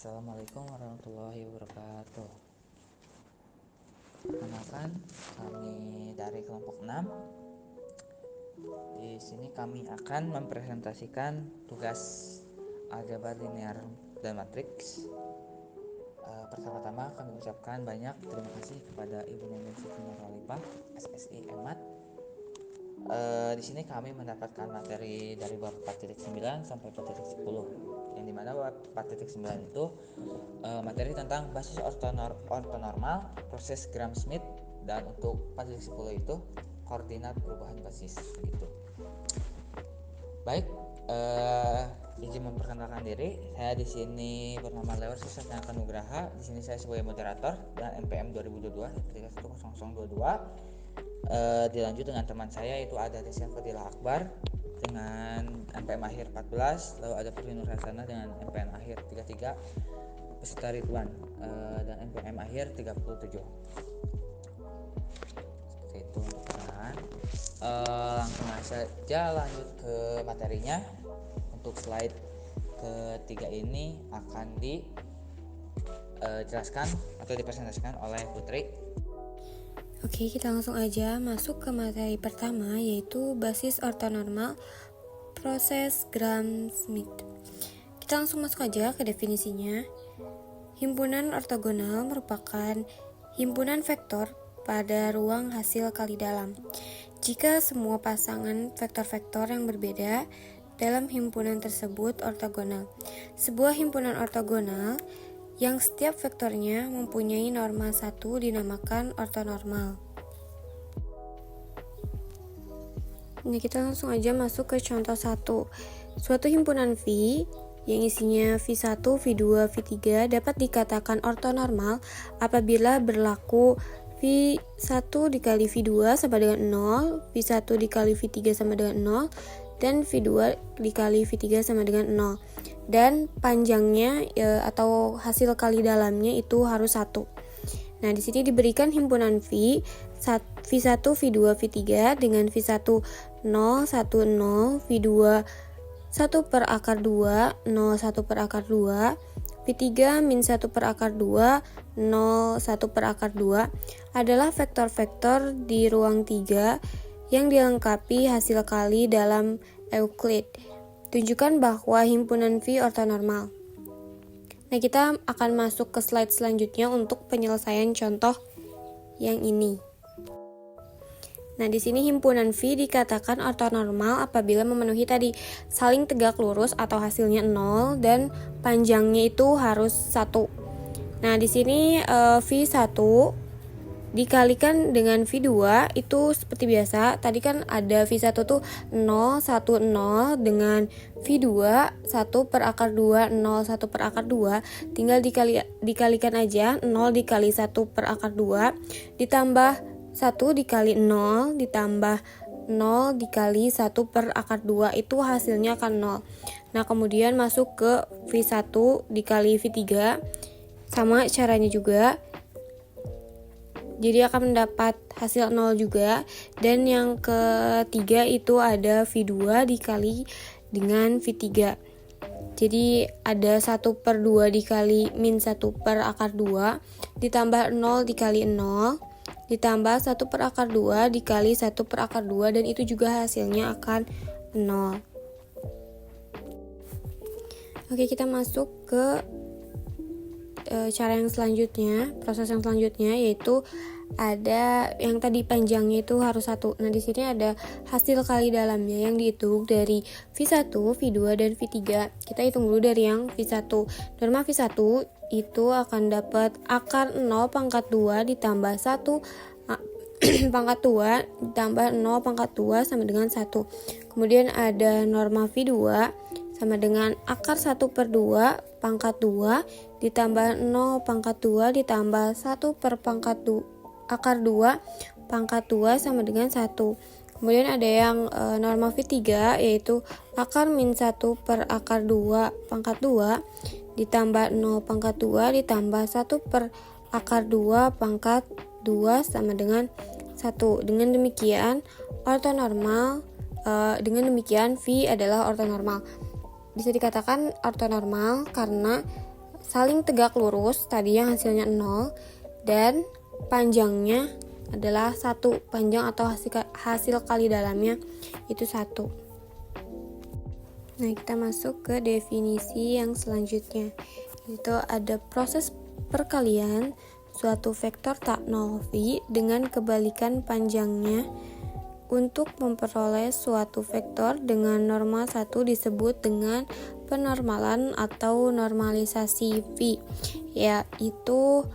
Assalamualaikum warahmatullahi wabarakatuh. Perkenalkan, kami dari kelompok 6. Di sini kami akan mempresentasikan tugas aljabar linear dan matriks. Pertama-tama kami ucapkan banyak terima kasih kepada Ibu Nenden Siti Nurhalifah, SSI Emat. Di sini kami mendapatkan materi dari bab 4.9 sampai 4.10, yang dimana bab 4.9 itu materi tentang basis ortonormal, proses Gram-Schmidt, dan untuk 4.10 itu koordinat perubahan basis begitu. Baik, izin memperkenalkan diri. Saya di sini bernama Leo Susatya Nugraha. Di sini saya sebagai moderator dan NPM 2022 10022. Dilanjut dengan teman saya, yaitu ada Desya Fadilah Akbar dengan NPM akhir 14, lalu ada Putri Nur Hasana dengan NPM akhir 33, peserta Ridwan dan NPM akhir 37. Seperti itu. Langsung saja lanjut ke materinya. Untuk slide ketiga ini akan dijelaskan atau dipresentasikan oleh Putri. Oke, kita langsung aja masuk ke materi pertama, yaitu basis ortonormal, proses Gram-Schmidt. Kita langsung masuk aja ke definisinya. Himpunan ortogonal merupakan himpunan vektor pada ruang hasil kali dalam. Jika semua pasangan vektor-vektor yang berbeda dalam himpunan tersebut ortogonal. Sebuah himpunan ortogonal yang setiap vektornya mempunyai norma 1 dinamakan ortonormal. Nah, kita langsung aja masuk ke contoh 1. Suatu himpunan V yang isinya V1, V2, V3 dapat dikatakan ortonormal apabila berlaku V1 dikali V2 sama dengan 0, V1 dikali V3 sama dengan 0, dan V2 dikali V3 sama dengan 0. Dan panjangnya atau hasil kali dalamnya itu harus 1. Nah, di sini diberikan himpunan V1, V2, V3 dengan V1 0, 1, 0, V2 1 per akar 2, 0, 1 per akar 2, V3 min 1 per akar 2, 0, 1 per akar 2 adalah vektor-vektor di ruang 3 yang dilengkapi hasil kali dalam Euclid. Tunjukkan bahwa himpunan V ortonormal. Nah, kita akan masuk ke slide selanjutnya untuk penyelesaian contoh yang ini. Nah, di sini himpunan V dikatakan ortonormal apabila memenuhi tadi saling tegak lurus atau hasilnya 0 dan panjangnya itu harus 1. Nah, di sini V1 dikalikan dengan V2 itu seperti biasa. Tadi kan ada V1 tuh 0, 1, 0 dengan V2 1 per akar 2, 0, 1 per akar 2. Tinggal dikalikan aja 0 dikali 1 per akar 2 ditambah 1 dikali 0 ditambah 0 dikali 1 per akar 2, itu hasilnya akan 0. Nah, kemudian masuk ke V1 dikali V3. Sama caranya juga. Jadi akan mendapat hasil 0 juga. Dan yang ketiga itu ada V2 dikali dengan V3. Jadi ada 1 per 2 dikali min 1 per akar 2 ditambah 0 dikali 0 ditambah 1 per akar 2 dikali 1 per akar 2, dan itu juga hasilnya akan 0. Oke, kita masuk ke cara yang selanjutnya, proses yang selanjutnya, yaitu ada yang tadi panjangnya itu harus 1. Nah, di sini ada hasil kali dalamnya yang dihitung dari V1, V2, dan V3. Kita hitung dulu dari yang V1. Norma V1 itu akan dapat akar 0 pangkat 2 ditambah 1 pangkat 2 ditambah 0 pangkat 2 sama dengan 1. Kemudian ada norma V2 sama dengan akar 1 per 2 pangkat 2 ditambah 0 pangkat 2 ditambah 1 per pangkat 2 akar 2 pangkat 2 sama dengan 1. Kemudian ada yang norma V3 yaitu akar min 1 per akar 2 pangkat 2 ditambah 0 pangkat 2 ditambah 1 per akar 2 pangkat 2 sama dengan 1. Dengan demikian ortonormal, dengan demikian V adalah ortonormal. Bisa dikatakan ortonormal karena saling tegak lurus, tadi yang hasilnya 0, dan panjangnya adalah 1. Panjang atau hasil kali dalamnya itu 1. Nah, kita masuk ke definisi yang selanjutnya. Itu ada proses perkalian suatu vektor tak nol V dengan kebalikan panjangnya untuk memperoleh suatu vektor dengan norma 1 disebut dengan penormalan atau normalisasi V, yaitu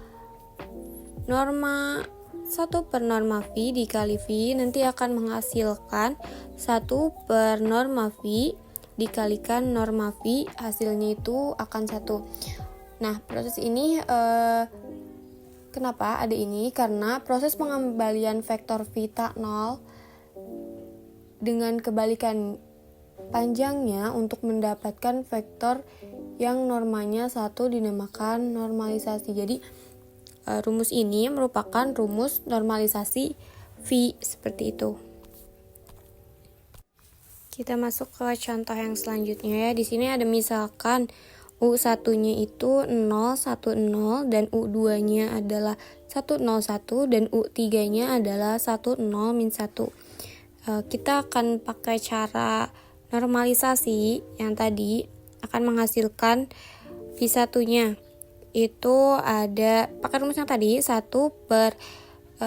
norma 1 per norma V dikali V nanti akan menghasilkan 1 per norma V dikalikan norma V, hasilnya itu akan 1. Nah, proses ini kenapa ada ini? Karena proses pengembalian vektor V tak nol dengan kebalikan panjangnya untuk mendapatkan vektor yang normanya 1 dinamakan normalisasi. Jadi rumus ini merupakan rumus normalisasi V, seperti itu. Kita masuk ke contoh yang selanjutnya ya. Di sini ada misalkan U1-nya itu 0, 1, 0 dan U2-nya adalah 1, 0, 1 dan U3-nya adalah 1, 0, min 1. Kita akan pakai cara normalisasi yang tadi akan menghasilkan V1-nya. Itu ada pakai rumus yang tadi 1 per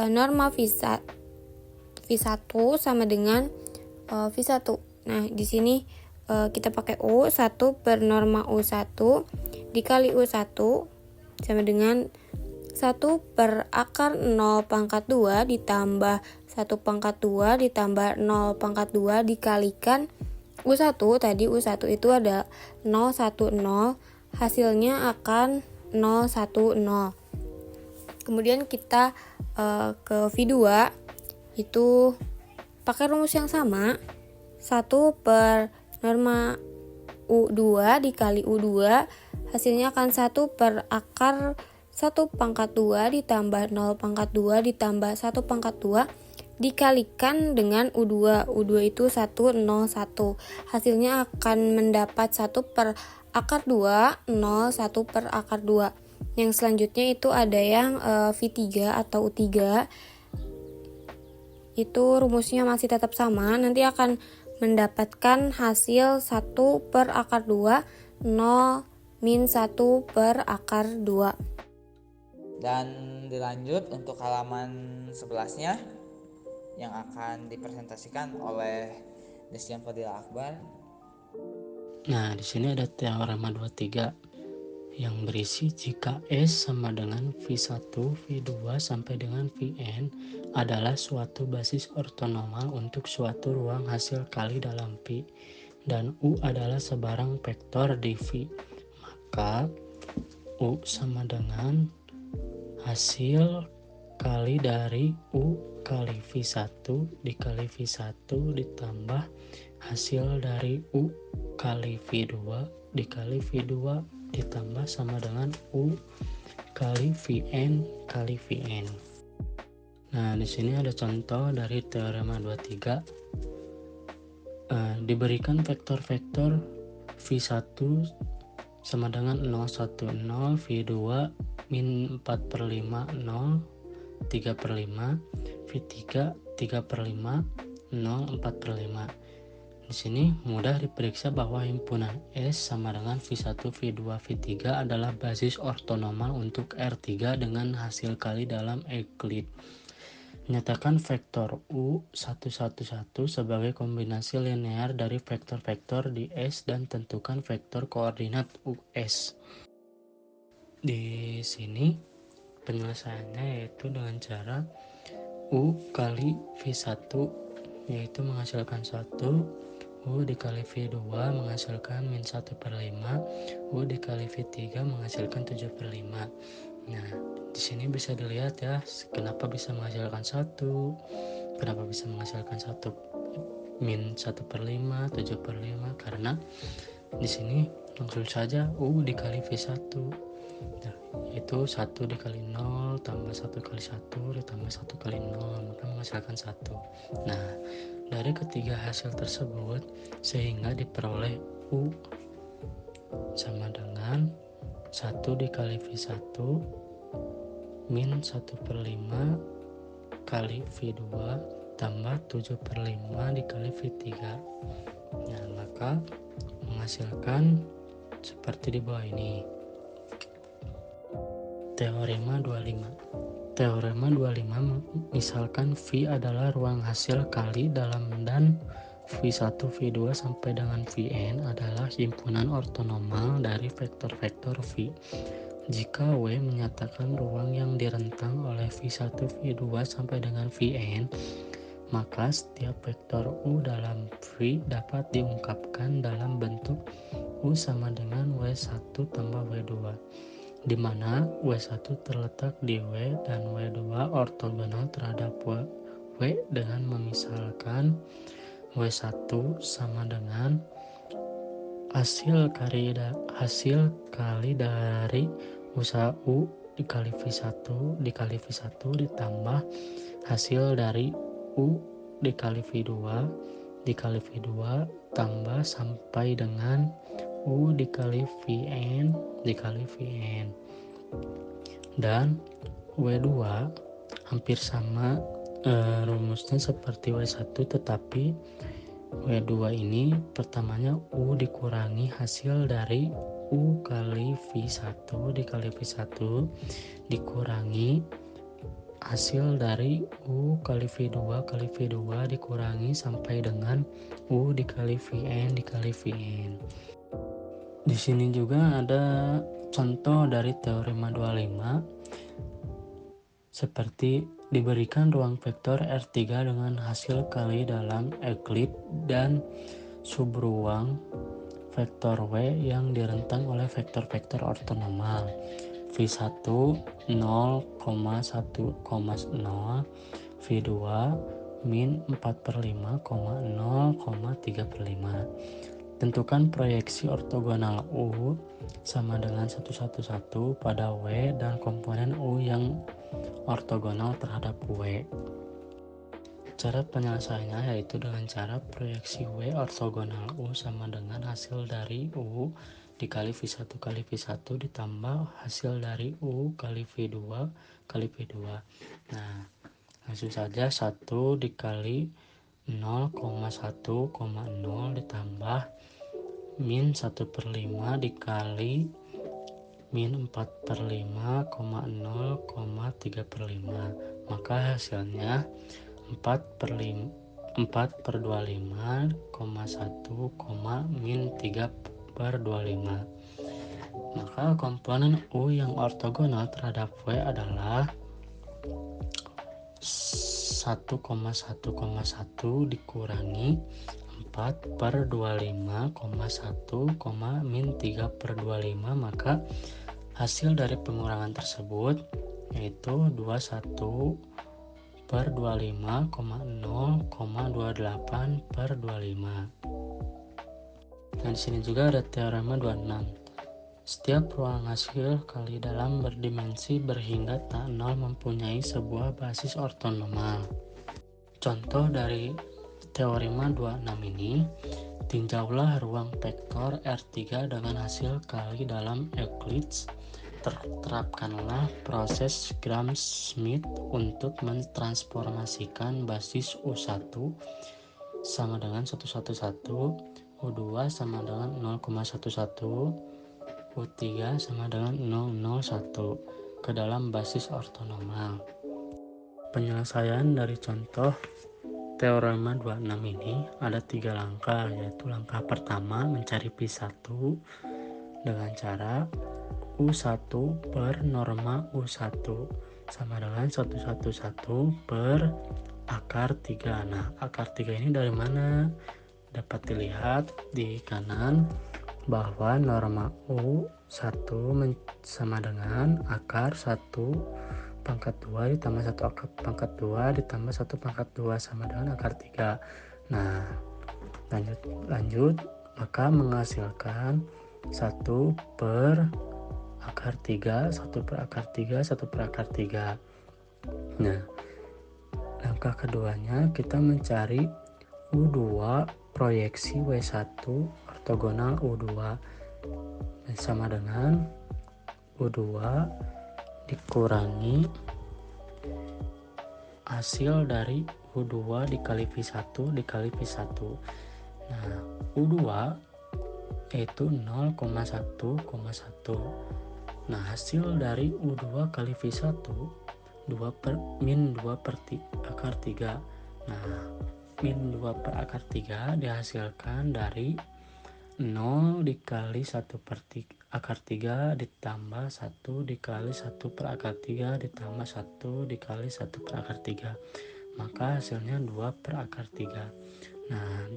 norma V1 sama dengan V1. Nah, di sini kita pakai U 1 per norma U1 dikali U1 sama dengan 1 per akar 0 pangkat 2 ditambah 1 pangkat 2 ditambah 0 pangkat 2 dikalikan U1. Tadi U1 itu ada 0, 1, 0, hasilnya akan 0, 1, 0. Kemudian kita ke V2 itu pakai rumus yang sama, 1 per norma U2 dikali U2, hasilnya akan 1 per akar 1 pangkat 2 ditambah 0 pangkat 2 ditambah 1 pangkat 2 dikalikan dengan U2. U2 itu 1, 0, 1. Hasilnya akan mendapat 1 per akar 2, 0, 1 per akar 2. Yang selanjutnya itu ada yang V3 atau U3. Itu rumusnya masih tetap sama, nanti akan mendapatkan hasil 1 per akar 2, 0, min 1 per akar 2. Dan dilanjut untuk halaman 11-nya yang akan dipresentasikan oleh Desyan Fadila Akbar. Nah, di sini ada teorema 23 yang berisi jika S sama dengan V1, V2 sampai dengan Vn adalah suatu basis ortonormal untuk suatu ruang hasil kali dalam V dan U adalah sebarang vektor di V, maka U sama dengan hasil kali dari U kali V1 dikali V1 ditambah hasil dari U kali V2 dikali V2 ditambah sama dengan U kali Vn kali Vn. Nah, di sini ada contoh dari teorema 23. Diberikan vektor-vektor V1 sama dengan 0, 1, 0, V2 min 4 per 5, 0, 3 per 5, V3 3 per 5, 0, 4 per 5. Di sini mudah diperiksa bahwa himpunan S sama dengan V1, V2, V3 adalah basis ortonormal untuk R3 dengan hasil kali dalam Euclid. Nyatakan vektor U111 sebagai kombinasi linear dari vektor-vektor di S dan tentukan vektor koordinat US. Di sini penyelesaiannya yaitu dengan cara U kali V1 yaitu menghasilkan 1, U dikali V2 menghasilkan min 1 per 5, U dikali V3 menghasilkan 7 per 5. Nah, di sini bisa dilihat ya, kenapa bisa menghasilkan 1, kenapa bisa menghasilkan 1 min 1 per 5, 7 per 5, karena di sini langsung saja U dikali V1. Nah, itu 1 dikali 0 tambah 1 kali 1 ditambah 1 kali 0 maka menghasilkan 1. Nah, dari ketiga hasil tersebut sehingga diperoleh U sama dengan 1 dikali V1 min 1/5 kali V2 tambah 7/5 dikali V3. Nah, maka menghasilkan seperti di bawah ini. Teorema 25. Teorema 25 misalkan V adalah ruang hasil kali dalam dan V1, V2 sampai dengan Vn adalah himpunan ortonormal dari vektor-vektor V. Jika W menyatakan ruang yang direntang oleh V1, V2 sampai dengan Vn, maka setiap vektor U dalam V dapat diungkapkan dalam bentuk U sama dengan W1 tambah W2, di mana W1 terletak di W dan W2 ortogonal terhadap W dengan memisalkan W1 sama dengan hasil kali dari usaha U dikali V1 ditambah hasil dari U dikali V2 tambah sampai dengan U dikali Vn dan W2 hampir sama rumusnya seperti W1, tetapi W2 ini pertamanya U dikurangi hasil dari U kali V1 dikali V1 dikurangi hasil dari U kali V2 dikurangi sampai dengan U dikali Vn dikali Vn. Di sini juga ada contoh dari teorema 25, seperti diberikan ruang vektor R3 dengan hasil kali dalam Euclid dan subruang vektor W yang direntang oleh vektor-vektor ortonormal V1 0,1,0, V2 min 4/5, 0,3/5. Tentukan proyeksi ortogonal U sama dengan 1,1,1 pada W dan komponen U yang ortogonal terhadap W. Cara penyelesaiannya yaitu dengan cara proyeksi W ortogonal U sama dengan hasil dari U dikali V1 kali V1 ditambah hasil dari U kali V2 kali V2. Nah, langsung saja 1 dikali 0,1,0 ditambah min 1/5 dikali min 4/5, 0,3/5, maka hasilnya 4/25,1, min 3/25. Maka komponen U yang ortogonal terhadap W adalah 1,1,1 dikurangi 4/25,1, min 3/25, maka hasil dari pengurangan tersebut yaitu 21/25,0,28/25. Dan di sini juga ada teorema 26. Setiap ruang hasil kali dalam berdimensi berhingga tak nol mempunyai sebuah basis ortonormal. Contoh dari teorema 26 ini, tinjaulah ruang vektor R3 dengan hasil kali dalam Euclid. Terapkanlah proses Gram-Schmidt untuk mentransformasikan basis U1 sama dengan 1,1,1, U2 sama dengan 0,11, U3 sama dengan 0,01 ke dalam basis ortonormal. Penyelesaian dari contoh teorema 26 ini ada 3 langkah, yaitu langkah pertama mencari P1 dengan cara U1 per norma U1 sama dengan 1,1,1 per akar 3. Nah, akar 3 ini dari mana? Dapat dilihat di kanan bahwa norma U1 sama dengan akar 1/2 ditambah 1/2 ditambah 1/2 sama dengan akar 3. Nah, lanjut maka menghasilkan 1 per akar 3, 1 per akar 3, 1 per akar 3. Nah, langkah keduanya kita mencari U2 proyeksi W1 ortogonal U2 sama dengan U2 dikurangi hasil dari U2 dikali V1 dikali V1. Nah, U2 yaitu 0,1,1. Nah, hasil dari U2 kali V1 min 2 per akar 3. Nah, min 2 per akar 3 dihasilkan dari 0 dikali 1 per akar 3 ditambah 1 dikali 1 per akar 3 ditambah 1 dikali 1 per akar 3. Maka hasilnya 2 per akar 3. Nah,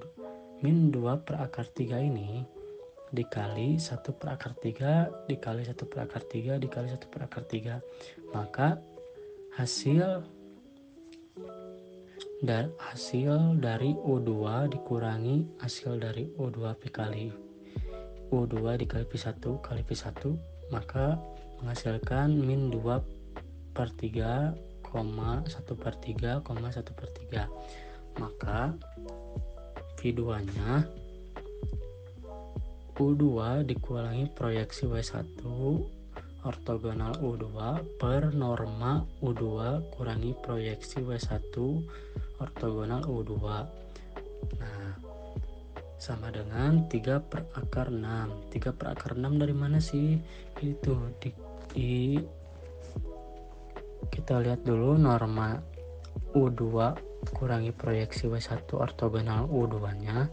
min 2 per akar 3 ini dikali 1 per akar 3 dikali 1 per akar 3 dikali 1 per akar 3. Maka hasil dari U2 dikurangi hasil dari U2 dikali V1 kali V1, maka menghasilkan min 2 per 3, 1 per 3, 1 per 3. Maka V2 nya U2 dikurangi proyeksi W1 ortogonal U2 per norma U2 kurangi proyeksi W1 ortogonal U2. Nah, sama dengan 3 per akar 6. 3 per akar 6 dari mana sih? Itu kita lihat dulu norma U2 kurangi proyeksi W1 ortogonal U2 nya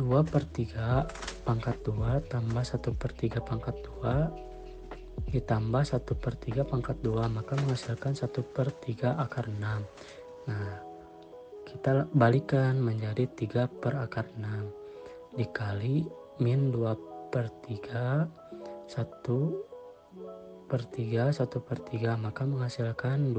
2 per 3 pangkat 2 tambah 1 per 3 pangkat 2 ditambah 1 per 3 pangkat 2, maka menghasilkan 1 per 3 akar 6. Nah, kita balikan menjadi 3 per akar 6 dikali min 2 per 3 1 per 3 1 per 3, maka menghasilkan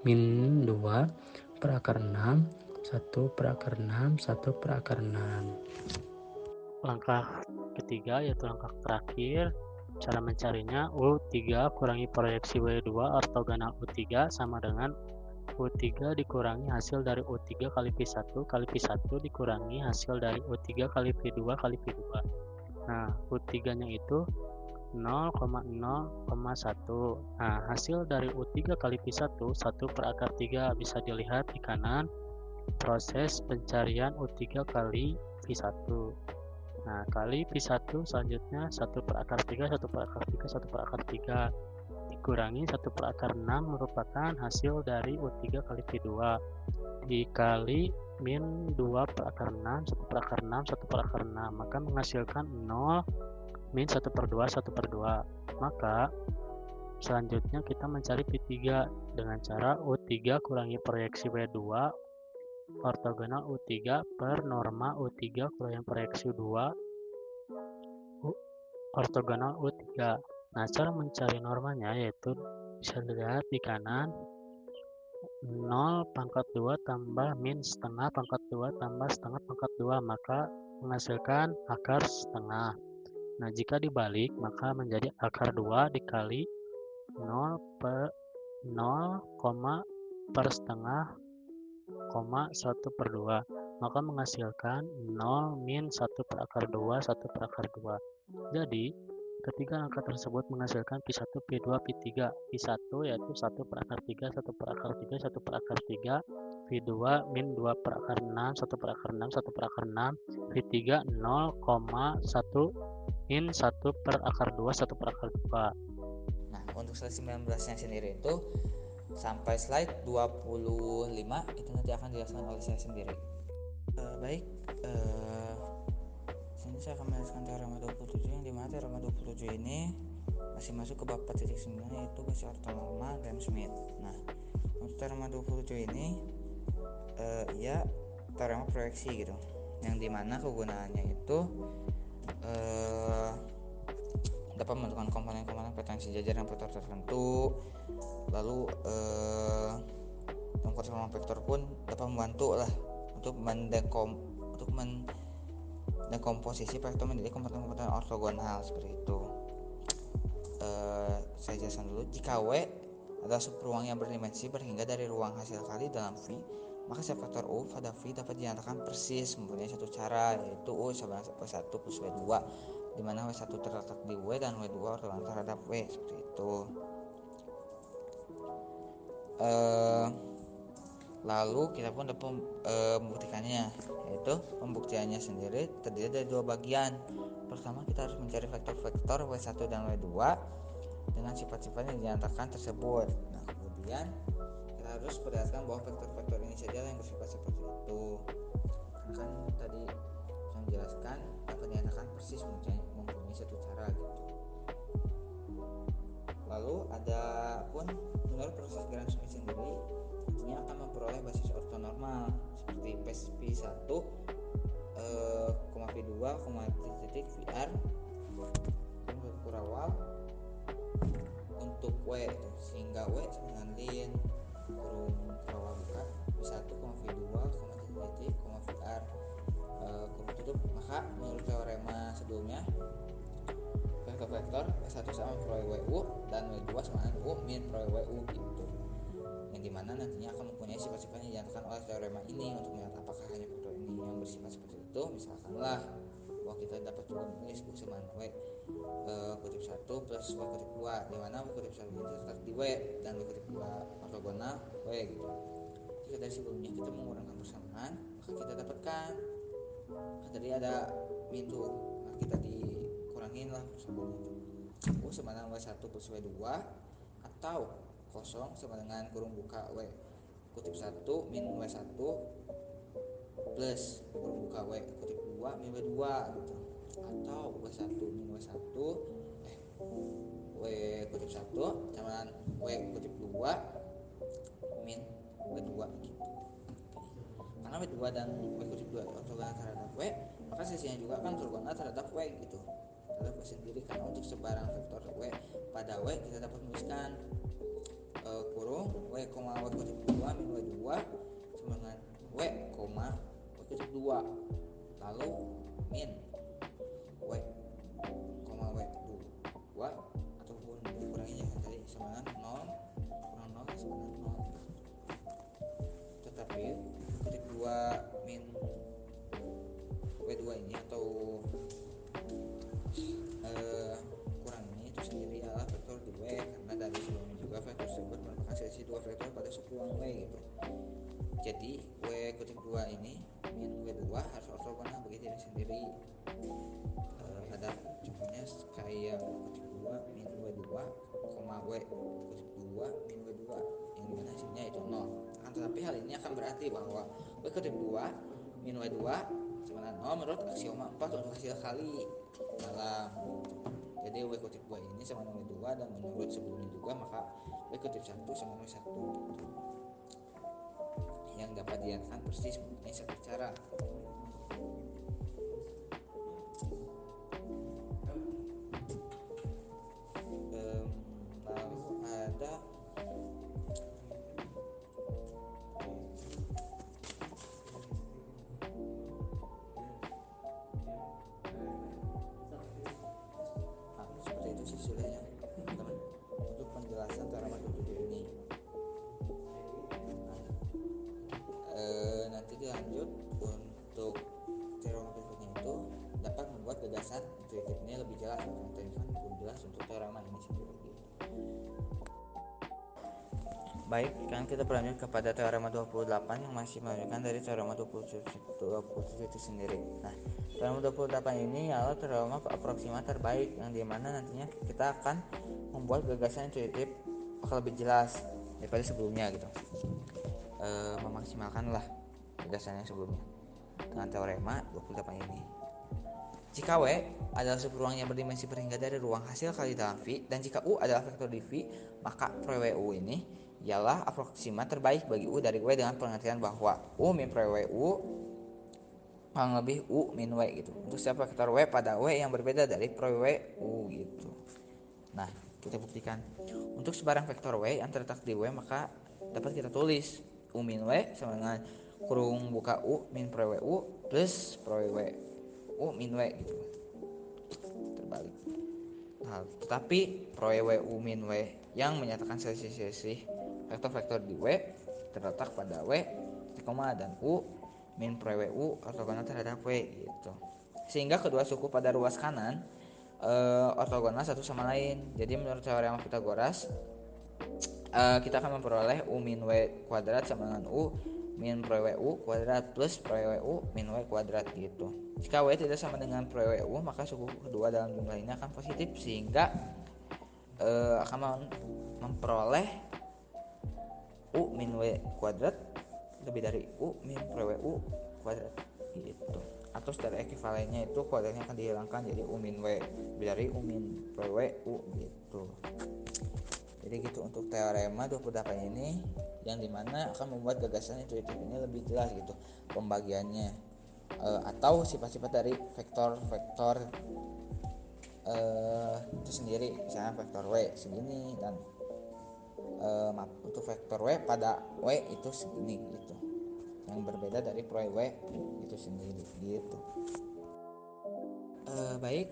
min 2 per akar 6 1 per akar 6 1 per akar 6. Langkah ketiga yaitu langkah terakhir. Cara mencarinya U3 kurangi proyeksi W2 ortogonal U3 sama dengan U3 dikurangi hasil dari U3 kali V1 kali V1 dikurangi hasil dari U3 kali V2 kali V2. Nah, U3 nya itu 0,0,1. Nah, hasil dari U3 kali V1 1 per akar 3 bisa dilihat di kanan proses pencarian U3 kali V1. Nah, kali V1 selanjutnya 1 per akar 3, 1 per akar 3, 1 per akar 3 dikurangi 1 per akar 6 merupakan hasil dari U3 kali V2 dikali min 2 per akar 6, 1 per akar 6, 1 per akar 6, maka menghasilkan 0 min 1 per 2, 1 per 2. Maka selanjutnya kita mencari V3 dengan cara U3 kurangi proyeksi W2 ortogonal U3 per norma U3 kurangi proyeksi 2 ortogonal U3. Nah, cara mencari normanya yaitu bisa dilihat di kanan 0 pangkat 2 tambah min setengah pangkat 2 tambah setengah pangkat 2, maka menghasilkan akar setengah. Nah, jika dibalik maka menjadi akar 2 dikali 0 per 0, per setengah, 1 per 2, maka menghasilkan 0 min 1 per akar 2, 1 per akar 2. Jadi, ketiga angka tersebut menghasilkan P1, P2, P3. P1 yaitu 1 per akar 3, 1 per akar 3, 1 per akar 3. P2 min 2 per akar 6, 1 per akar 6, 1 per akar 6. P3 0,1 min 1 per akar 2, 1 per akar 2. Nah, untuk slide 19-nya sendiri itu sampai slide 25 itu nanti akan dijelaskan oleh saya sendiri. Baik, sini saya akan menjelaskan teorema 27 yang dimana teorema 27 ini masih masuk ke bab 4.9 yaitu base ortonorma Gram-Schmidt. Nah, untuk teorema 27 ini ya teorema proyeksi gitu, yang dimana kegunaannya itu dapat menentukan komponen-komponen potensi jajar dan vektor tertentu. Lalu transformasi vektor pun dapat membantu lah untuk mendekomposisi vektor menjadi komponen-komponen ortogonal seperti itu. Saya jelaskan dulu. Jika W adalah subruang yang berdimensi berhingga dari ruang hasil kali dalam V, maka setiap vektor U pada V dapat dinyatakan persis mempunyai satu cara, yaitu U sama 1 plus W2 di mana W1 terletak di W dan W2 ortogonal terhadap W, seperti itu. Lalu kita pun dapat membuktikannya, yaitu pembuktiannya sendiri terdiri dari dua bagian. Pertama, kita harus mencari vektor-vektor W1 dan W2 dengan sifat-sifat yang dinyatakan tersebut. Nah, kemudian kita harus perhatikan bahwa vektor-vektor ini saja yang bersifat seperti itu. Karena kan tadi saya menjelaskan dapat dinyatakan persis mempunyai satu cara gitu. Lalu ada pun menurut proses Gram-Schmidt sendiri nantinya akan memperoleh basis ortonormal seperti P1, P2, titik VR kurawal untuk W itu, sehingga W sama dengan lin kurung kurawal buka P1, P2, titik, VR kurung tutup. Maka menurut teorema sebelumnya vektor W1 sama memperoleh WU dan W2 sama dengan U min peroleh WU gitu, yang dimana nantinya akan mempunyai sifat-sifat yang dinyatakan oleh teorema ini. Untuk melihat apakah hanya vektor ini yang bersifat seperti itu, misalkanlah bahwa kita dapat juga menulis U sama W kutip 1 plus W kutip 2, dimana W kutip 1 ini terletak di W dan W kutip 2 ortogonal W gitu. Jika dari sebelumnya kita mengurangkan persamaan, maka kita dapatkan tadi ada min tuh, nah kita dikurangin lah persamaannya itu. U sama dengan W1 plus W2 atau kosong sama dengan kurung buka W kutip 1 min W1 plus kurung buka W kutip 2 min W2 gitu. Atau W1 min W1 W kutip 1 sama dengan W kutip 2 min W2 gitu. Karena W2 dan W kutip 2 ortogonal terhadap W, maka sisinya juga kan ortogonal terhadap W gitu, terhadap W sendiri. Karena untuk sebarang vektor W pada W kita dapat menuliskan kurung W, W kutip 2 min W2 sama dengan W, W kutip 2 lalu min W, W2 ataupun dikurangi jangan tadi sama dengan 0 kurang 0 sama dengan 0. Tetapi kutip 2 min W2 ini atau kurang ini itu sendiri adalah vektor di W, karena dari sebelumnya juga vektor tersebut merupakan selisih dua vektor pada subruang W gitu. Jadi W kutip 2 ini min W2 harus ortogonal bagi diri sendiri. Ada contohnya kayak W kutip 2 min W2, W kutip 2 min W2 yang dimana hasilnya itu 0. Tetapi hal ini akan berarti bahwa W kutip 2 min W2 sama dengan 0 menurut aksioma 4 untuk hasil kali dalam. Jadi W kutip 2 ini sama dengan W2, dan menurut sebelumnya juga maka W kutip 1 sama dengan W1 gitu, yang dapat dinyatakan persis mempunyai satu cara. Lalu ada seperti itu sih sudahnya teman-teman untuk penjelasan teorema 27 ini. Nanti dilanjut untuk teorema berikutnya itu dapat membuat gagasan intuitifnya lebih jelas, karena tadi kan belum jelas untuk teorema ini sendiri gitu. Baik, sekarang kita berlanjut kepada teorema 28 yang masih melanjutkan dari teorema 27 itu sendiri. Nah, teorema 28 ini adalah teorema aproksima terbaik, yang dimana nantinya kita akan membuat gagasan intuitif bakal lebih jelas daripada sebelumnya gitu. Memaksimalkanlah gagasannya sebelumnya dengan teorema 28 ini. Jika W adalah subruang yang berdimensi berhingga dari ruang hasil kali dalam V, dan jika U adalah vektor di V, maka PW ini ialah aproksima terbaik bagi U dari W dengan pengertian bahwa U min PW kurang lebih U min W gitu. Untuk setiap vektor W pada W yang berbeda dari PW U gitu. Nah, kita buktikan. Untuk sebarang vektor W yang terletak di W, maka dapat kita tulis U min W sama dengan kurung buka U min PW U plus PW U min W gitu, terbalik. Nah, tetapi PW U min W yang menyatakan selisih vektor-vektor di W terletak pada W, dan U min PW U ortogonal terhadap W gitu. Sehingga kedua suku pada ruas kanan ortogonal satu sama lain. Jadi menurut teorema Pythagoras kita akan memperoleh u min w kuadrat sama dengan u min pro u kuadrat plus pro u min w kuadrat gitu. Jika w tidak sama dengan pro u, maka suku kedua dalam jumlah ini akan positif, sehingga akan memperoleh u min w kuadrat lebih dari u min pro u kuadrat gitu. Atau secara ekivalennya itu kuadratnya akan dihilangkan, jadi u min w lebih dari u min pro u gitu. Jadi gitu untuk teorema 28 ini, yang dimana akan membuat gagasan intuitif ini lebih jelas gitu pembagiannya, atau sifat-sifat dari vektor-vektor itu sendiri. Misalnya vektor w segini, dan untuk vektor w pada w itu segini gitu, yang berbeda dari pro w itu sendiri gitu. Baik,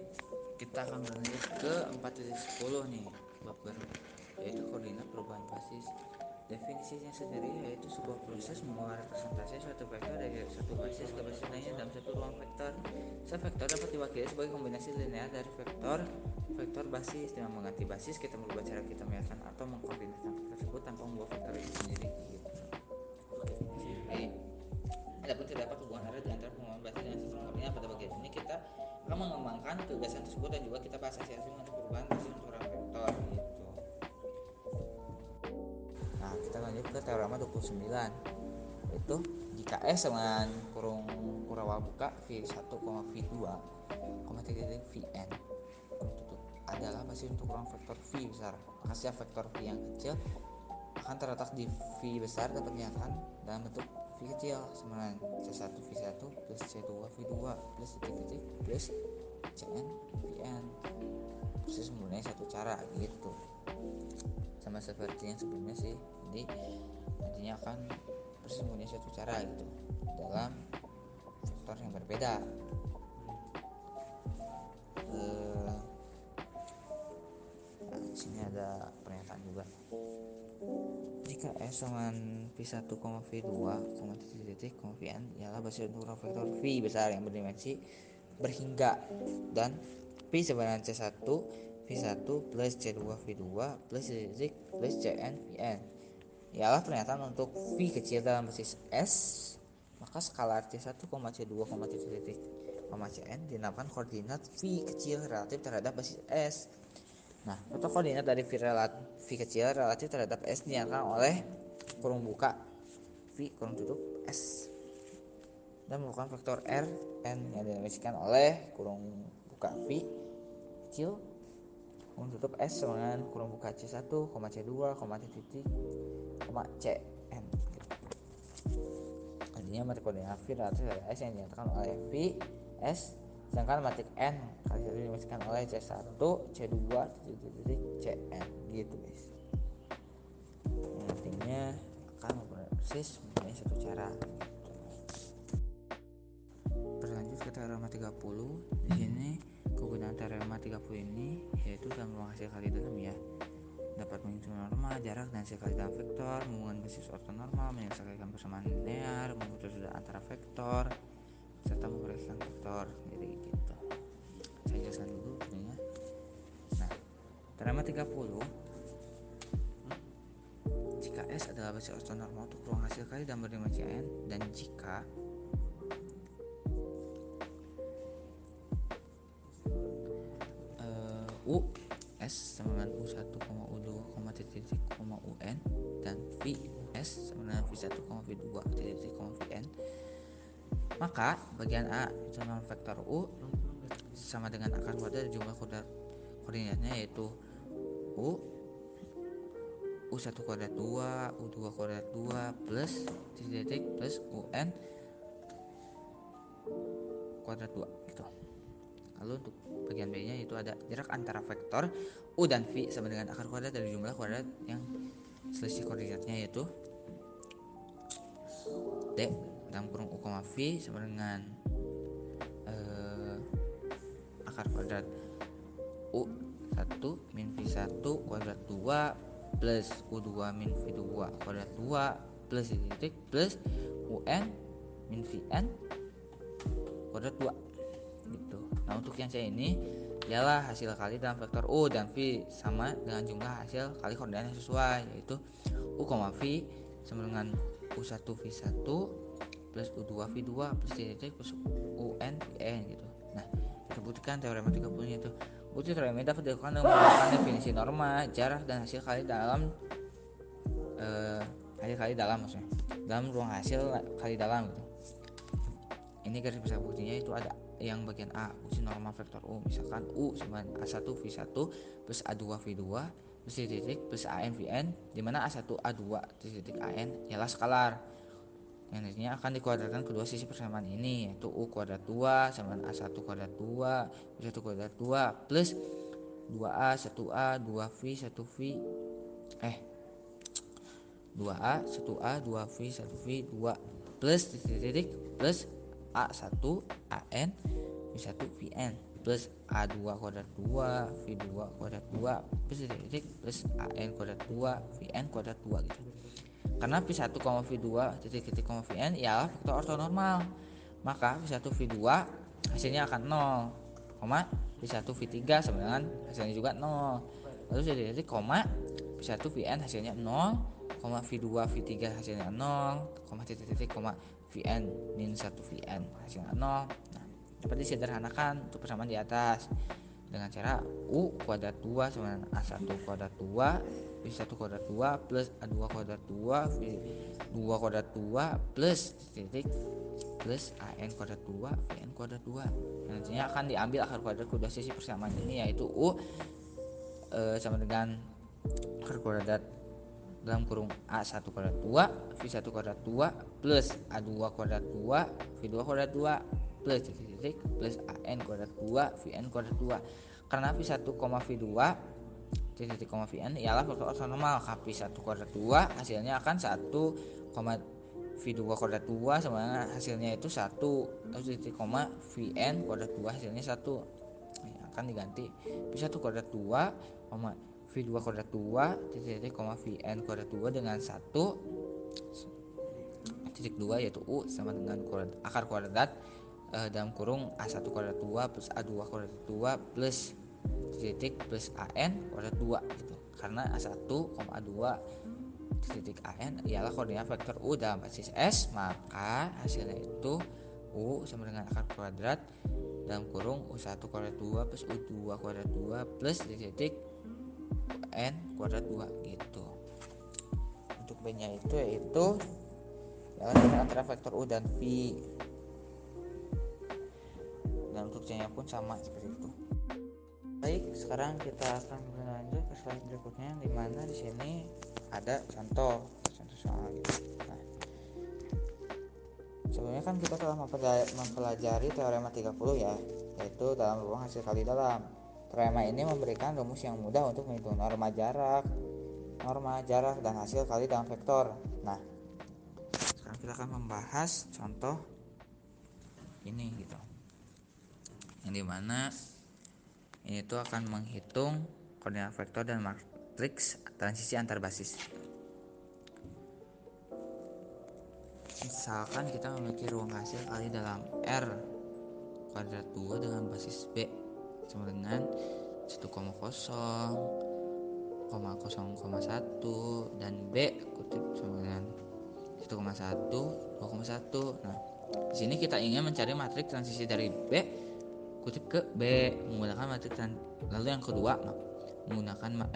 kita akan berlanjut ke 4.10 nih, bab baru, yaitu koordinat perubahan basis. Definisinya sendiri yaitu sebuah proses membawa representasi suatu vektor dari satu basis ke basis lainnya dalam satu ruang vektor. Vektor dapat diwakili sebagai kombinasi linear dari vektor basis. Dengan mengganti basis, kita merubah cara kita mengingatkan atau mengkoordinatkan vektor tersebut tanpa membawa vektor itu sendiri gitu. Adapun terdapat hubungan erat di antara pengembangan basis dengan sistem koordinat. Pada bagian ini kita akan mengembangkan gagasan tersebut dan juga kita bahas hasil untuk perubahan basis untuk ruang vektor gitu. Nah, kita lanjut ke teorema 29, yaitu jika S dengan kurung kurawal buka V1, V2, titik Vn tutup adalah basis untuk ruang vektor V besar, maka setiap vektor V yang kecil akan terletak di V besar dapat dinyatakan dalam bentuk V kecil sama dengan C1 V1 plus C2 V2 plus titik plus Cn Vn. Proses mempunyai satu cara gitu, sama seperti yang sebelumnya sih. Jadi nantinya akan proses mempunyai satu cara gitu dalam vektor yang berbeda. Nah, di sini ada pernyataan juga. Jika S sama V1, V2, titik, Vn ialah basis untuk ruang vektor V besar yang berdimensi berhingga, dan V sama dengan C1, V1 plus C2, V2 plus titik plus Cn, Vn ialah pernyataan untuk V kecil dalam basis S, maka skalar C1, C2, titik, Cn dinamakan koordinat V kecil relatif terhadap basis S. Nah, untuk koordinat dari V kecil relatif terhadap S dinyatakan oleh kurung buka V kurung tutup S, dan merupakan vektor R n yang didefinisikan oleh kurung buka V kecil kurung tutup S sama dengan kurung buka C1, C2, titik, Cn. Artinya matrik koordinat V relatif terhadap S yang dinyatakan oleh V S, sedangkan matrik N kali ini dimaksudkan oleh C1, C2, titik, Cn gitu guys. Nantinya akan memproses mempunyai satu cara. Berlanjut ke teorema 30. Di sini kegunaan teorema 30 ini yaitu dalam ruang hasil kali dalam ya, dapat menghitung norma, jarak, dan hasil kali dalam vektor, menghubungkan basis ortonormal, menyelesaikan persamaan linear, memutus antara vektor, serta memperhatikan vektor. Jadi gitu. Saya jelaskan dulu ini. Nah, teorema 30, jika S adalah basis ortonormal untuk ruang hasil kali dalam berdimensi n, dan jika U S sama dengan U1, U2, titik, UN, dan V S sama dengan V1, V2, titik, Vn, maka bagian A itu nama vektor U sama dengan akar kuadrat jumlah koordinatnya, yaitu U1 kuadrat 2, U2 kuadrat 2 plus titik plus UN kuadrat 2 gitu. Lalu untuk bagian B nya itu ada jarak antara vektor U dan V sama dengan akar kuadrat dari jumlah kuadrat yang selisih koordinatnya, yaitu D dalam kurung U, V sama dengan akar kuadrat U1 min V1 kuadrat 2 plus U2 min V2 kuadrat 2 plus titik plus UN min Vn kuadrat 2 gitu. Nah, untuk yang C ini ialah hasil kali dalam vektor U dan V sama dengan jumlah hasil kali koordinat yang sesuai, yaitu U, V sama dengan U1 V1 plus U2 V2 plus titik plus UN VN gitu. Nah, kita buktikan teorema 30-nya itu. Bukti teorema dapat dilakukan dengan menggunakan definisi norma, jarak dan hasil kali dalam maksudnya dalam ruang hasil kali dalam gitu. Ini garis besar buktinya itu ada yang bagian A, bukti norma vektor U, misalkan U sama A1 V1 plus A2 V2 plus titik plus AN VN, di mana A1 A2 titik AN ialah skalar yang nantinya akan dikuadratkan kedua sisi persamaan ini, yaitu U kuadrat 2 sama A1 kuadrat 2 U1 kuadrat 2 plus 2A 1A 2V 1V 2A 1A 2V 1V 2 plus titik plus A1 AN V1 VN plus A2 kuadrat 2 V2 kuadrat 2 plus titik plus AN kuadrat 2 VN kuadrat 2 gitu. Karena V1, V2 titik VN ialah vektor ortonormal, maka V1 V2 hasilnya akan 0, V1 V3 sama dengan hasilnya juga 0. Lalu titik V1 VN hasilnya 0, V2 V3 hasilnya 0, titik VN min 1 VN hasilnya 0. Nah, dapat disederhanakan untuk persamaan di atas dengan cara U kuadrat 2 sama dengan A1 kuadrat 2 V1 kuadrat 2 plus A2 kuadrat 2 V2 kuadrat 2 plus titik plus AN kuadrat 2 VN kuadrat 2. Nantinya akan diambil akar kuadrat kedua sisi persamaan ini, yaitu U sama dengan akar kuadrat dalam kurung A1 kuadrat 2 V1 kuadrat 2 plus A2 kuadrat 2 V2 kuadrat 2 plus titik plus AN kuadrat 2 VN kuadrat 2. Karena V1, V2 titik VN ialah vektor ortonormal, maka V1 kuadrat 2 hasilnya akan 1, V2 kuadrat 2 sama dengan hasilnya itu 1, titik VN kuadrat 2 hasilnya 1. Akan diganti V1 kuadrat 2, V2 kuadrat 2 titik VN kuadrat 2 dengan 1 titik 2, yaitu U sama dengan akar kuadrat dalam kurung A1 kuadrat 2 plus A2 kuadrat 2 plus titik plus AN kuadrat 2 gitu. Karena A1, A2 titik AN ialah koordinat vektor U dalam basis S, maka hasilnya itu U sama dengan akar kuadrat dalam kurung U1 kuadrat 2 plus U2 kuadrat 2 plus titik N kuadrat 2 gitu. Untuk B nya itu yaitu jarak antara vektor U dan V, dan untuk C nya pun sama seperti itu. Baik, sekarang kita akan berlanjut ke slide berikutnya, di mana di sini ada contoh soal gitu. Nah, sebelumnya kan kita telah mempelajari teorema 30 ya, yaitu dalam ruang hasil kali dalam. Teorema ini memberikan rumus yang mudah untuk menghitung norma jarak, dan hasil kali dalam vektor. Nah, sekarang kita akan membahas contoh ini gitu, yang dimana ini tuh akan menghitung koordinat vektor dan matriks transisi antar basis. Misalkan kita memiliki ruang hasil kali dalam R kuadrat 2 dengan basis B sama dengan 1,0, 0,1 dan B kutip sama dengan 1,1, 2,1. Nah, di sini kita ingin mencari matriks transisi dari B kutip ke B menggunakan matriks lalu yang kedua menggunakan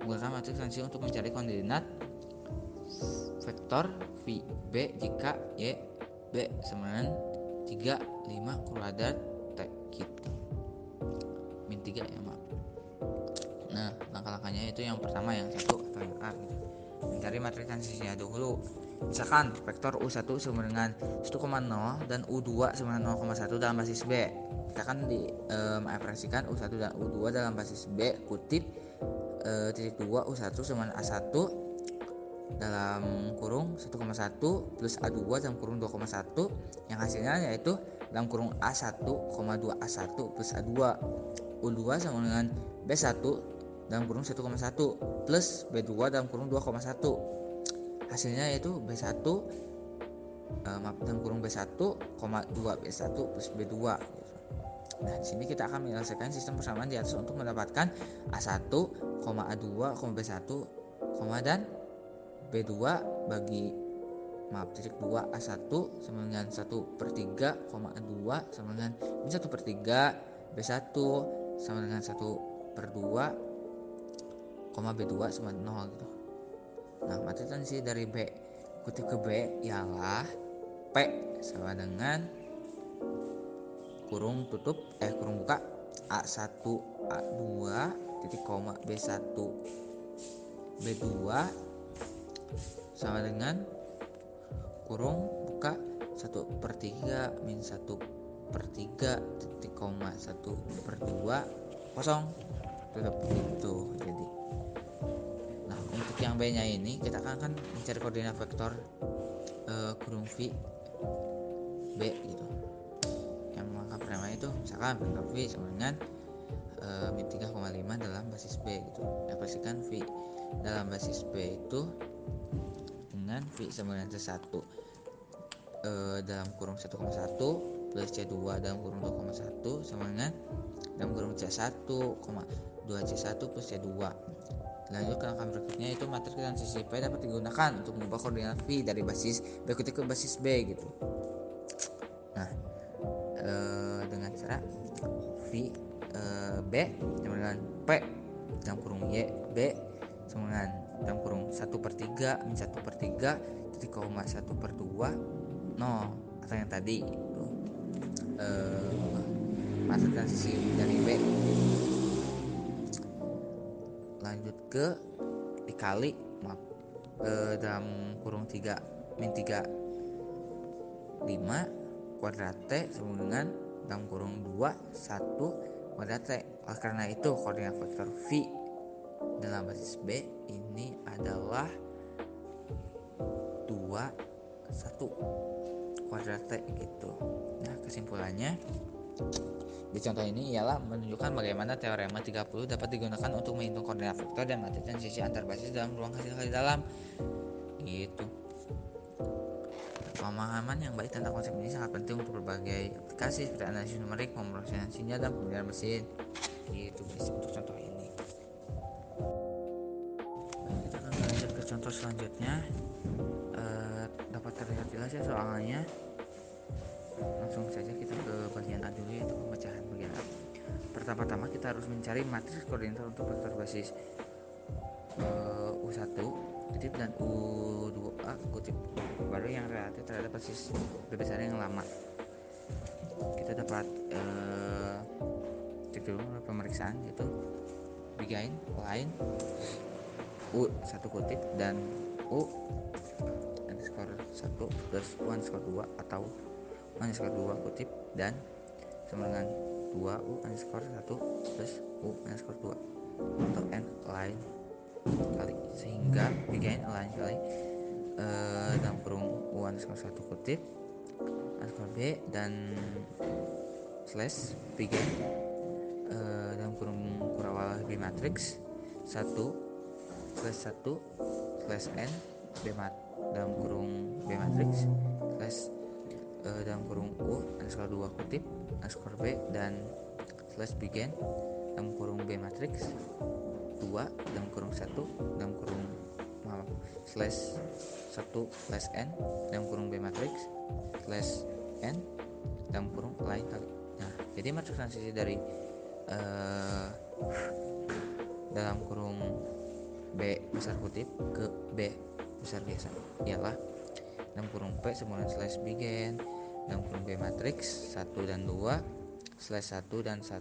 matriks transisi untuk mencari koordinat vektor V B jika Y B sama dengan 3, 5 kuadrat T gitu. Min 3 ya maaf. Nah, langkah-langkahnya itu yang pertama, yang satu atau yang A gitu. Mencari matriks transisinya dulu. Misalkan vektor U1 sama dengan 1,0 dan U2 sama dengan 0,1 dalam basis B. Kita akan mengoperasikan U1 dan U2 dalam basis B kutip titik 2 U1 sama dengan A1 dalam kurung 1,1 plus A2 dalam kurung 2,1, yang hasilnya yaitu dalam kurung A1, 2 A1 plus A2. U2 sama dengan B1 dalam kurung 1,1 plus B2 dalam kurung 2,1. Hasilnya yaitu B1 dalam kurung B1, 2 B1 plus B2 gitu. Nah, di sini kita akan menyelesaikan sistem persamaan di atas untuk mendapatkan A1, A2, B1, dan B2 bagi titik 2 A1 sama dengan 1/3, 2 sama dengan B1/3, B1 sama dengan 1/2, B2 sama 0 gitu. Nah, matriks transisi dari B kutip ke B ialah P sama dengan kurung buka A1 A2 titik koma B1 B2 sama dengan kurung buka 1/3 min 1/3 titik koma 1/2 kosong, tutup gitu. Jadi nah, untuk yang B nya ini kita akan mencari koordinat vektor kurung V B gitu. Yang maka pertama itu misalkan vektor V sama dengan min 3,5 dalam basis B gitu. Aplikasikan V dalam basis B itu dengan V sama dengan C1 dalam kurung 1,1 plus C2 dalam kurung 2,1 sama dengan dalam kurung C1, 2C1 plus C2. Lanjut ke langkah berikutnya, itu matriks transisi P dapat digunakan untuk mengubah koordinat V dari basis B kutip ke basis B gitu. Nah, dengan cara V B sama dengan P dalam kurung Y B sama dengan dalam kurung 1/3 min 1/3 titik koma 1/2 0 atau yang tadi itu matriks transisi dari B. Lanjut ke dikali dalam kurung 3 min 3 5 kuadrat T sama dengan dalam kurung 2 1 kuadrat T. Oleh karena itu koordinat vektor V dalam basis B ini adalah 2 1 kuadrat T gitu. Nah, kesimpulannya di contoh ini ialah menunjukkan bagaimana teorema 30 dapat digunakan untuk menghitung koordinat vektor dan matriks transisi antar basis dalam ruang hasil kali dalam gitu. Pemahaman yang baik tentang konsep ini sangat penting untuk berbagai aplikasi seperti analisis numerik, pemrosesan sinyal, dan pemilihan mesin gitu guys untuk contoh ini. Kita akan lanjut ke contoh selanjutnya. Dapat terlihat jelas ya soalnya. Langsung saja kita ke bagian A dulu, yaitu pemecahan bagian A. Pertama-tama kita harus mencari matriks koordinat untuk vektor basis U1 kutip dan U2A kutip baru yang relatif terhadap basis besar yang lama. Kita dapat cek dulu pemeriksaan, yaitu begin line U1 kutip dan U underscore 1 plus U underscore 2 atau U underscore 2 kutip dan sama dengan 2 U underscore 1 plus U underscore 2 atau N line kali, sehingga begin line kali dalam kurung U underscore 1 kutip underscore B dan slash begin dalam kurung kurawal B matrix 1 slash 1 slash N B dalam kurung B matrix slash dalam kurung U underscore 2 kutip underscore B dan slash begin dalam kurung B matrix 2 dalam kurung 1 dalam kurung slash 1 slash N dalam kurung B matrix slash N dalam kurung lain kali. Nah, jadi matriks transisi dari dalam kurung B besar kutip ke B besar biasa ialah dalam kurung P sama dengan slash begin dalam kurung B matrix 1 dan 2 slash 1 dan 1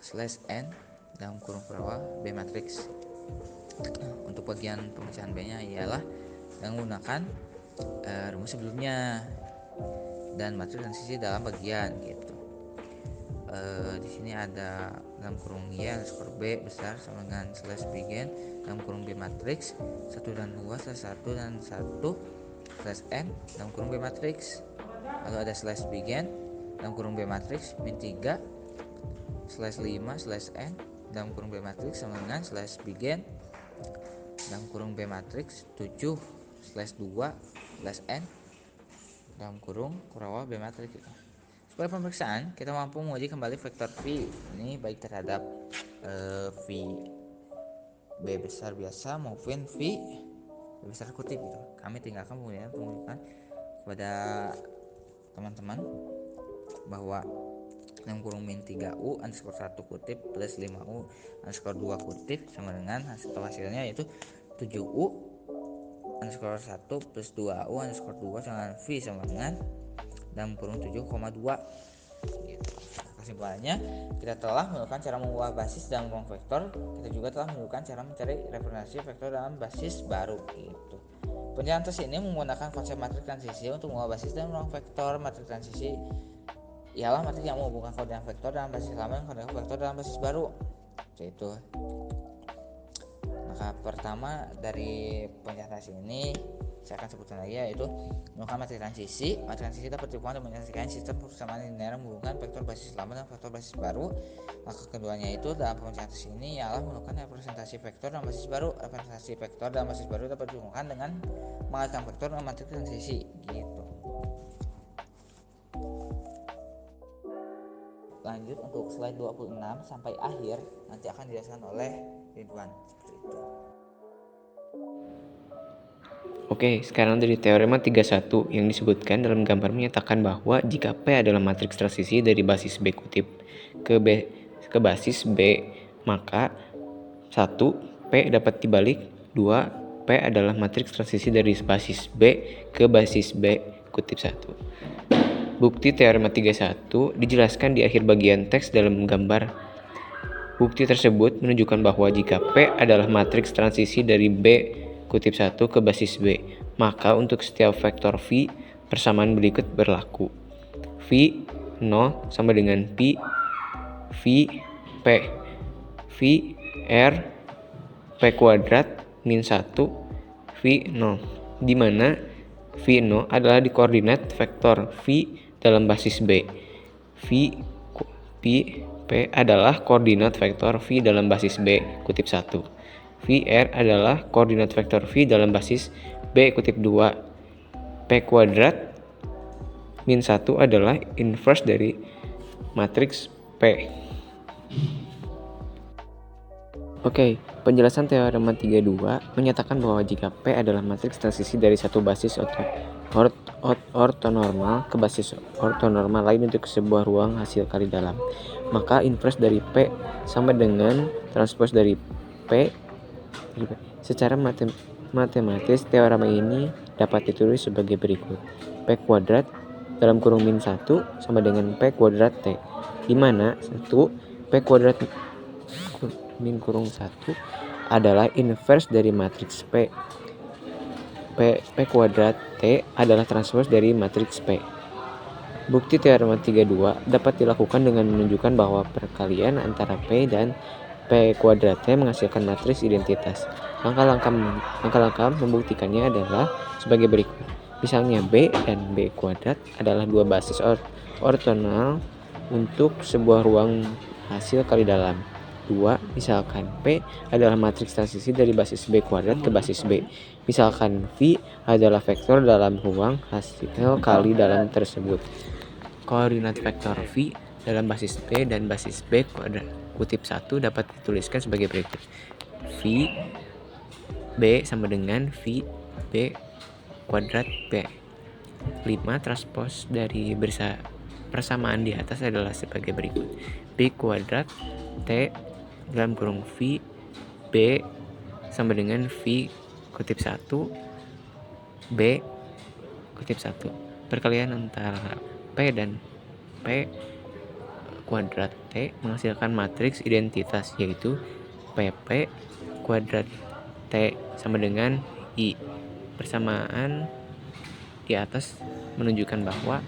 slash N dalam kurung kurawal B matrix. Untuk bagian pemecahan B nya ialah menggunakan rumus sebelumnya dan matriks transisi dalam bagian gitu. Di sini ada dalam kurung Y underscore B besar sama dengan slash begin dalam kurung B matrix 1 dan 2 slash 1 dan 1 slash N dalam kurung B matrix. Lalu ada slash begin dalam kurung B matrix min 3 slash 5 slash N dalam kurung B matrix sama dengan slash begin dalam kurung B matrix 7 slash 2 slash N dalam kurung kurawal B matrix gitu. Sebagai pemeriksaan, kita mampu menguji kembali vektor V ini baik terhadap V B besar biasa maupun V besar kutip gitu. Kami tinggalkan kemudian menunjukkan kepada teman-teman bahwa 6-min 3U underscore 1 kutip plus 5U underscore 2 kutip sama dengan hasilnya yaitu 7U underscore 1 plus 2U underscore 2 sama dengan V sama dengan 7,2 gitu. Kesimpulannya, kita telah menemukan cara mengubah basis dalam ruang vektor. Kita juga telah menemukan cara mencari representasi vektor dalam basis baru gitu. Penjelasan atas ini menggunakan konsep matriks transisi untuk mengubah basis dalam ruang vektor. Matriks transisi ialah matriks yang menghubungkan koordinat vektor dalam basis lama dan koordinat vektor dalam basis baru. Yaitu. Maka pertama dari penjelasan ini saya akan sebutkan lagi yaitu menggunakan matriks transisi. Matriks transisi dapat digunakan untuk menyelesaikan sistem persamaan linear menghubungkan vektor basis lama dan vektor basis baru. Maka keduanya itu dalam penjelasan ini ialah menggunakan representasi vektor dalam basis baru. Representasi vektor dalam basis baru dapat digunakan dengan mengaitkan vektor dengan matriks transisi gitu. Lanjut untuk slide 26 sampai akhir nanti akan dijelaskan oleh Ridwan seperti itu. Oke, sekarang dari teorema 31 yang disebutkan dalam gambar menyatakan bahwa jika P adalah matriks transisi dari basis B kutip ke basis B, maka 1. P dapat dibalik, 2. P adalah matriks transisi dari basis B ke basis B kutip 1. Bukti teorema 31 dijelaskan di akhir bagian teks dalam gambar. Bukti tersebut menunjukkan bahwa jika P adalah matriks transisi dari B kutip 1 ke basis B, maka untuk setiap vektor V, persamaan berikut berlaku. V 0 sama dengan P V P V R P kuadrat min 1 V 0, di mana V 0 adalah di koordinat vektor V dalam basis B. V P P adalah koordinat vektor V dalam basis B kutip 1. VR adalah koordinat vektor V dalam basis B kutip 2. P kuadrat min 1 adalah inverse dari matriks P. Oke, penjelasan teorema 32 menyatakan bahwa jika P adalah matriks transisi dari satu basis ortonormal ke basis ortonormal lain untuk sebuah ruang hasil kali dalam, maka inverse dari P sama dengan transpose dari P. Secara matematis, teorema ini dapat ditulis sebagai berikut. P kuadrat dalam kurung min 1 sama dengan P kuadrat T, di mana 1 P kuadrat min kurung 1 adalah inverse dari matriks P. P kuadrat T adalah transpose dari matriks P. Bukti teorema 32 dapat dilakukan dengan menunjukkan bahwa perkalian antara P dan P kuadrat T menghasilkan matriks identitas. Langkah-langkah membuktikannya adalah sebagai berikut. Misalnya B dan B kuadrat adalah dua basis ortonal untuk sebuah ruang hasil kali dalam. 2. Misalkan P adalah matriks transisi dari basis B kuadrat ke basis B. Misalkan V adalah vektor dalam ruang hasil kali dalam tersebut. Koordinat vektor V dalam basis B dan basis B kuadrat kutip 1 dapat dituliskan sebagai berikut. V B sama dengan V B kuadrat B. 5. Transpose dari persamaan di atas adalah sebagai berikut. B kuadrat T dalam kurung V B sama dengan V kutip 1 B kutip 1. Perkalian antara P dan P kuadrat T menghasilkan matriks identitas, yaitu PP kuadrat T sama dengan I. Persamaan di atas menunjukkan bahwa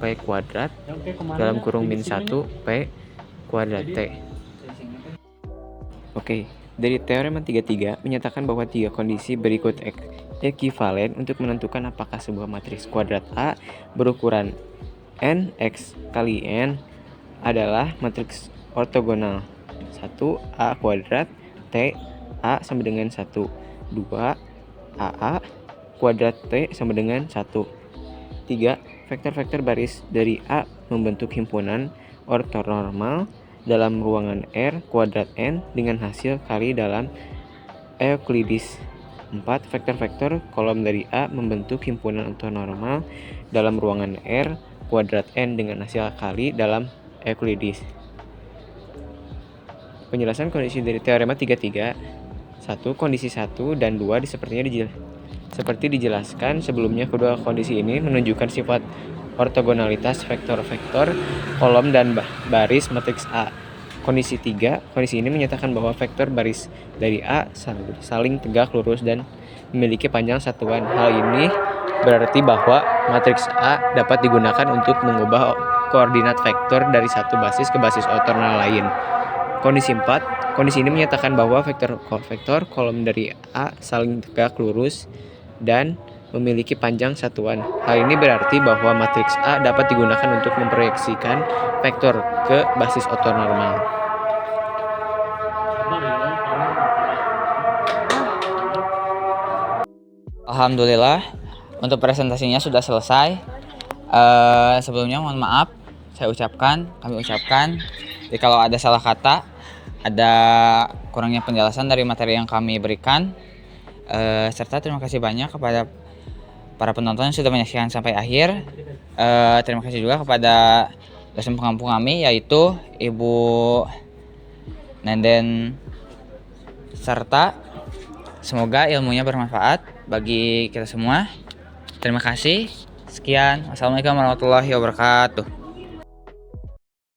P kuadrat dalam kurung min 1 P kuadrat T. Oke, dari teorema 33 menyatakan bahwa tiga kondisi berikut ekivalen untuk menentukan apakah sebuah matriks kuadrat A berukuran n x kali n adalah matriks ortogonal. 1. A kuadrat T A sama dengan 1. 2. AA kuadrat T sama dengan 1. 3. Vektor-vektor baris dari A membentuk himpunan ortonormal dalam ruangan R kuadrat N dengan hasil kali dalam Euclides. 4. Vektor-vektor kolom dari A membentuk himpunan ortonormal dalam ruangan R kuadrat N dengan hasil kali dalam Euclides. Penjelasan kondisi dari teorema 33. 1. Kondisi 1 dan 2 seperti dijelaskan sebelumnya, kedua kondisi ini menunjukkan sifat ortogonalitas vektor-vektor kolom dan baris matriks A. Kondisi 3. Kondisi ini menyatakan bahwa vektor baris dari A saling tegak lurus dan memiliki panjang satuan. Hal ini berarti bahwa matriks A dapat digunakan untuk mengubah koordinat vektor dari satu basis ke basis ortogonal lain. Kondisi 4. Kondisi ini menyatakan bahwa vektor kolom dari A saling tegak lurus dan memiliki panjang satuan. Hal ini berarti bahwa matriks A dapat digunakan untuk memproyeksikan vektor ke basis ortonormal. Alhamdulillah, untuk presentasinya sudah selesai. Sebelumnya mohon maaf kami ucapkan jadi kalau ada salah kata, ada kurangnya penjelasan dari materi yang kami berikan, serta terima kasih banyak kepada para penonton yang sudah menyaksikan sampai akhir. Terima kasih juga kepada dosen pengampu kami, yaitu Ibu Nenden, serta semoga ilmunya bermanfaat bagi kita semua. Terima kasih. Sekian. Wassalamualaikum warahmatullahi wabarakatuh.